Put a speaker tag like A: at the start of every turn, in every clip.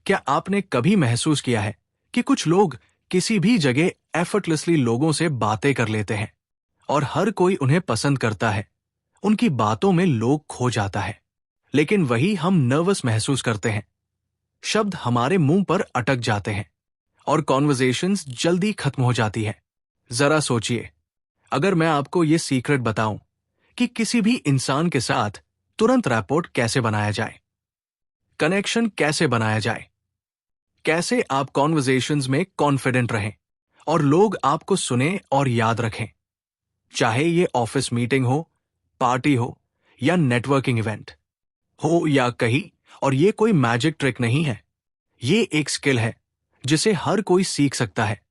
A: क्या आपने कभी महसूस किया है कि कुछ लोग किसी भी जगह एफर्टलेसली लोगों से बातें कर लेते हैं और हर कोई उन्हें पसंद करता है, उनकी बातों में लोग खो जाता है, लेकिन वही हम नर्वस महसूस करते हैं, शब्द हमारे मुंह पर अटक जाते हैं और कॉन्वर्सेशंस जल्दी खत्म हो जाती है। जरा सोचिए, अगर मैं आपको ये सीक्रेट बताऊं कि किसी भी इंसान के साथ तुरंत रैपोर्ट कैसे बनाया जाए, कनेक्शन कैसे बनाया जाए, कैसे आप कॉन्वर्सेशंस में कॉन्फिडेंट रहें और लोग आपको सुने और याद रखें, चाहे ये ऑफिस मीटिंग हो, पार्टी हो या नेटवर्किंग इवेंट हो या कहीं। और ये कोई मैजिक ट्रिक नहीं है, ये एक स्किल है जिसे हर कोई सीख सकता है।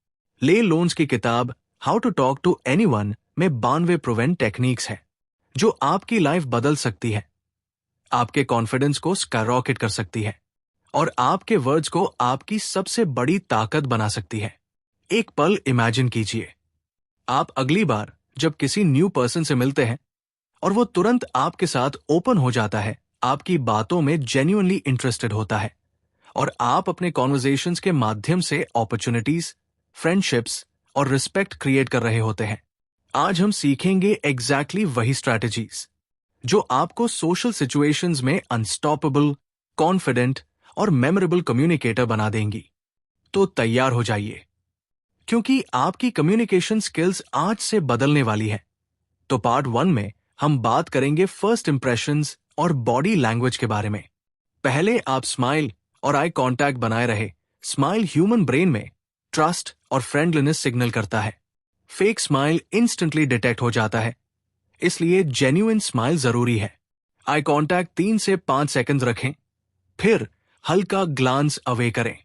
A: ले लोन्स की किताब how to talk to anyone में 92 प्रोवेंट टेक्निक्स है जो आपकी लाइफ बदल सकती है, आपके कॉन्फिडेंस को स्काईरॉकेट कर सकती है और आपके वर्ड्स को आपकी सबसे बड़ी ताकत बना सकती है। एक पल इमेजिन कीजिए, आप अगली बार जब किसी न्यू पर्सन से मिलते हैं और वो तुरंत आपके साथ ओपन हो जाता है, आपकी बातों में जेन्युइनली इंटरेस्टेड होता है और आप अपने कॉन्वर्सेशंस के माध्यम से अपॉर्चुनिटीज, फ्रेंडशिप्स और रिस्पेक्ट क्रिएट कर रहे होते हैं। आज हम सीखेंगे एग्जैक्टली वही स्ट्रैटेजीज जो आपको सोशल सिचुएशंस में अनस्टॉपेबल, कॉन्फिडेंट और मेमोरेबल कम्युनिकेटर बना देंगी। तो तैयार हो जाइए, क्योंकि आपकी कम्युनिकेशन स्किल्स आज से बदलने वाली है। तो पार्ट 1 में हम बात करेंगे फर्स्ट इंप्रेशंस और बॉडी लैंग्वेज के बारे में। पहले आप स्माइल और आई कांटेक्ट बनाए रहे। स्माइल ह्यूमन ब्रेन में ट्रस्ट और फ्रेंडलीनेस सिग्नल करता है। फेक स्माइल इंस्टेंटली डिटेक्ट हो जाता है, इसलिए जेन्युइन स्माइल जरूरी है। आई कांटेक्ट 3 से 5 सेकंड रखें, फिर हल्का ग्लांस अवे करें।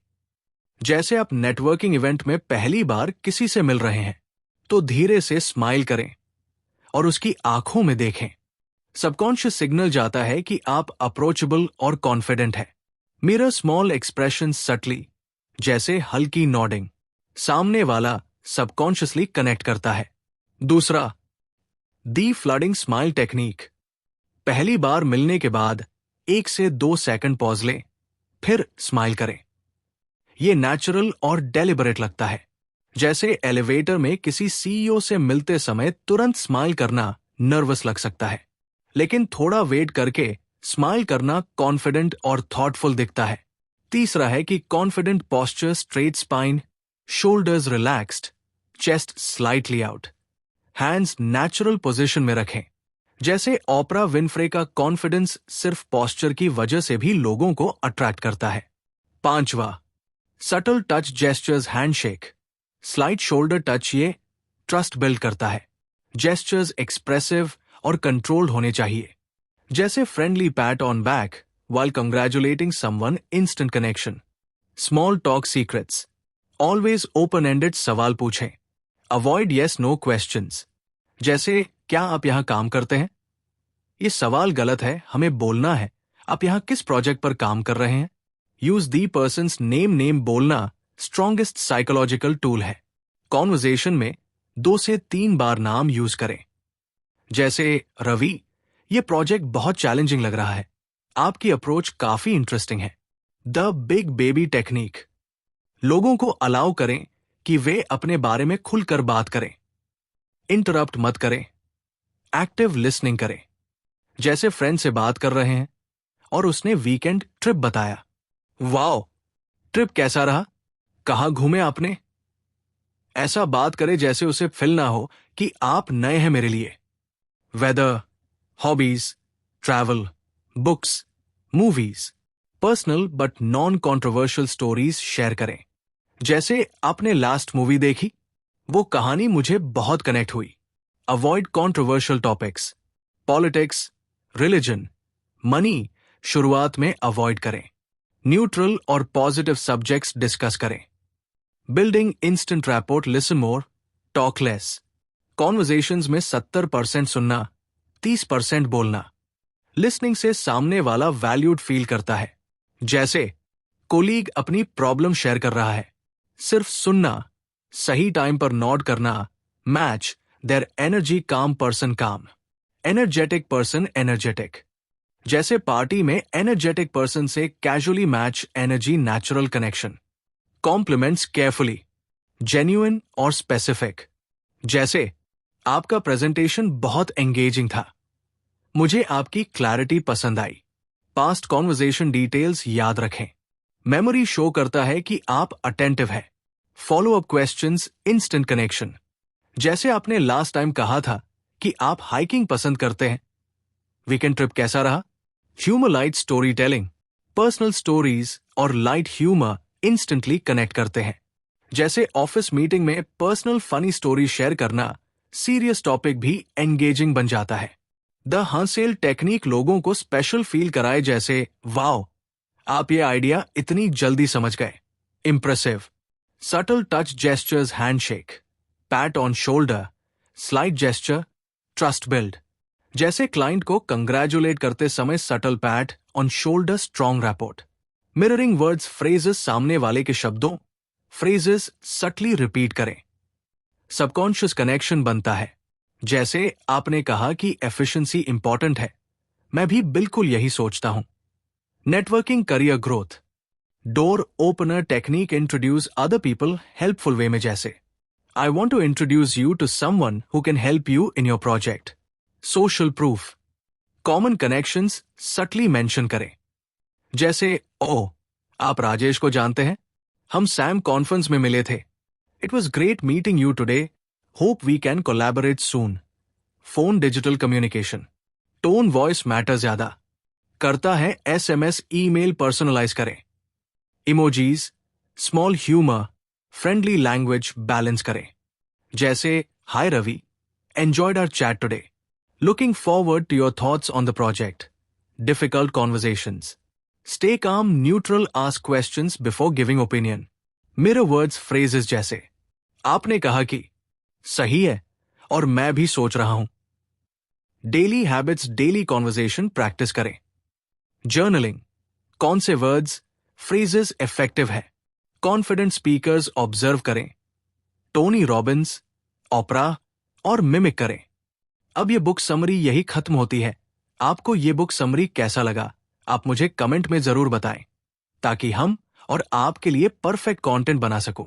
A: जैसे आप नेटवर्किंग इवेंट में पहली बार किसी से मिल रहे हैं, तो धीरे से स्माइल करें और उसकी आंखों में देखें। सबकॉन्शियस सिग्नल जाता है कि आप अप्रोचेबल और कॉन्फिडेंट हैं। मिरर स्मॉल एक्सप्रेशन सटली, जैसे हल्की नॉडिंग, सामने वाला सबकॉन्शियसली कनेक्ट करता है। दूसरा, दी फ्लडिंग स्माइल टेक्निक। पहली बार मिलने के बाद 1 से 2 सेकंड पॉज लें, फिर स्माइल करें। यह नेचुरल और डेलिबरेट लगता है, जैसे एलिवेटर में किसी सीईओ से मिलते समय तुरंत स्माइल करना नर्वस लग सकता है, लेकिन थोड़ा वेट करके स्माइल करना कॉन्फिडेंट और थॉटफुल दिखता है। तीसरा है कि confident posture, straight spine, shoulders relaxed, chest slightly out, hands natural position में रखें। जैसे ओपरा विनफ्रे का कॉन्फिडेंस सिर्फ पॉस्चर की वजह से भी लोगों को अट्रैक्ट करता है। पांचवा, subtle touch gestures handshake, slight shoulder touch, ये ट्रस्ट बिल्ड करता है। जेस्चर्स एक्सप्रेसिव और कंट्रोल्ड होने चाहिए, जैसे friendly PAT on back while congratulating someone, instant connection. Small talk secrets. Always open-ended सवाल पूछें. Avoid yes-no questions. जैसे, क्या आप यहाँ काम करते हैं? ये सवाल गलत है, हमें बोलना है, आप यहाँ किस प्रोजेक्ट पर काम कर रहे हैं? Use the person's name बोलना strongest psychological tool है. Conversation में 2 से 3 बार नाम यूज करें. जैसे, रवि, ये प्रोजेक्ट बहुत चैलेंजिंग लग रहा है, आपकी अप्रोच काफी इंटरेस्टिंग है। The big baby technique. लोगों को अलाउ करें कि वे अपने बारे में खुलकर बात करें। इंटरप्ट मत करें, एक्टिव लिसनिंग करें। जैसे फ्रेंड से बात कर रहे हैं और उसने वीकेंड ट्रिप बताया। वाओ, ट्रिप कैसा रहा? कहाँ घूमे आपने? ऐसा बात करें जैसे उसे फील ना हो कि आप नए हैं मेरे लिए। Weather, hobbies, travel, books, movies, personal but non controversial stories share करें। जैसे, आपने लास्ट मूवी देखी? वो कहानी मुझे बहुत कनेक्ट हुई। Avoid controversial topics, politics, religion, money शुरुआत में अवॉइड करें। न्यूट्रल और पॉजिटिव सब्जेक्ट्स डिस्कस करें। Building instant rapport, listen more, talk less. Conversations में 70% सुनना, 30% बोलना। लिसनिंग से सामने वाला वैल्यूड फील करता है। जैसे, कोलीग अपनी प्रॉब्लम शेयर कर रहा है, सिर्फ सुनना, सही टाइम पर नोट करना, match their energy, calm person calm, energetic person energetic. जैसे पार्टी में एनर्जेटिक पर्सन से casually match energy natural connection. Compliments carefully, genuine और स्पेसिफिक। जैसे आपका प्रेजेंटेशन बहुत एंगेजिंग था, मुझे आपकी क्लैरिटी पसंद आई। पास्ट कॉन्वर्जेशन डिटेल्स याद रखें। मेमोरी शो करता है कि आप अटेंटिव है। Follow up questions, instant connection. जैसे आपने लास्ट टाइम कहा था कि आप हाइकिंग पसंद करते हैं, वीकेंड ट्रिप कैसा रहा? Humour light story telling, personal stories और लाइट ह्यूमर इंस्टेंटली कनेक्ट करते हैं। जैसे ऑफिस मीटिंग में पर्सनल फनी स्टोरी शेयर करना सीरियस टॉपिक भी एंगेजिंग बन जाता है। द हंसेल टेक्निक लोगों को स्पेशल फील कराए, जैसे वाओ, आप ये आइडिया इतनी जल्दी समझ गए, impressive. Subtle touch gestures, handshake, PAT on shoulder, slide gesture, trust build. जैसे क्लाइंट को कंग्रेचुलेट करते समय subtle PAT on shoulder, strong rapport. Mirroring words, phrases सामने वाले के शब्दों, फ्रेजेस सटली रिपीट करें। सबकॉन्शियस कनेक्शन बनता है। जैसे आपने कहा कि एफिशिएंसी इंपॉर्टेंट है, मैं भी बिल्कुल यही सोचता हूं। Networking, career growth, door opener technique, introduce other people helpful way में। जैसे I want to introduce you to someone who can help you in your project. Social proof, common connections subtly mention करें। जैसे ओह, आप राजेश को जानते हैं, हम Sam conference में मिले थे। It was great meeting you today, hope we can collaborate soon. Phone digital communication, tone voice matter ज्यादा करता है। SMS, ईमेल पर्सनलाइज करें। Emojis, small humour, friendly language balance करें। जैसे hi Ravi, enjoyed our chat today, looking forward to your thoughts on the project. Difficult conversations, stay calm, neutral, ask questions before giving opinion. Mirror words, phrases, जैसे आपने कहा कि सही है और मैं भी सोच रहा हूं। Daily habits, daily conversation practice करें। जर्नलिंग, कौन से वर्ड्स, फ्रेजेस इफेक्टिव है, कॉन्फिडेंट स्पीकर्स ऑब्जर्व करें। टोनी रॉबिन्स, ओपरा और मिमिक करें। अब ये बुक समरी यही खत्म होती है। आपको ये बुक समरी कैसा लगा, आप मुझे कमेंट में जरूर बताएं, ताकि हम और आपके लिए परफेक्ट कंटेंट बना सकूं।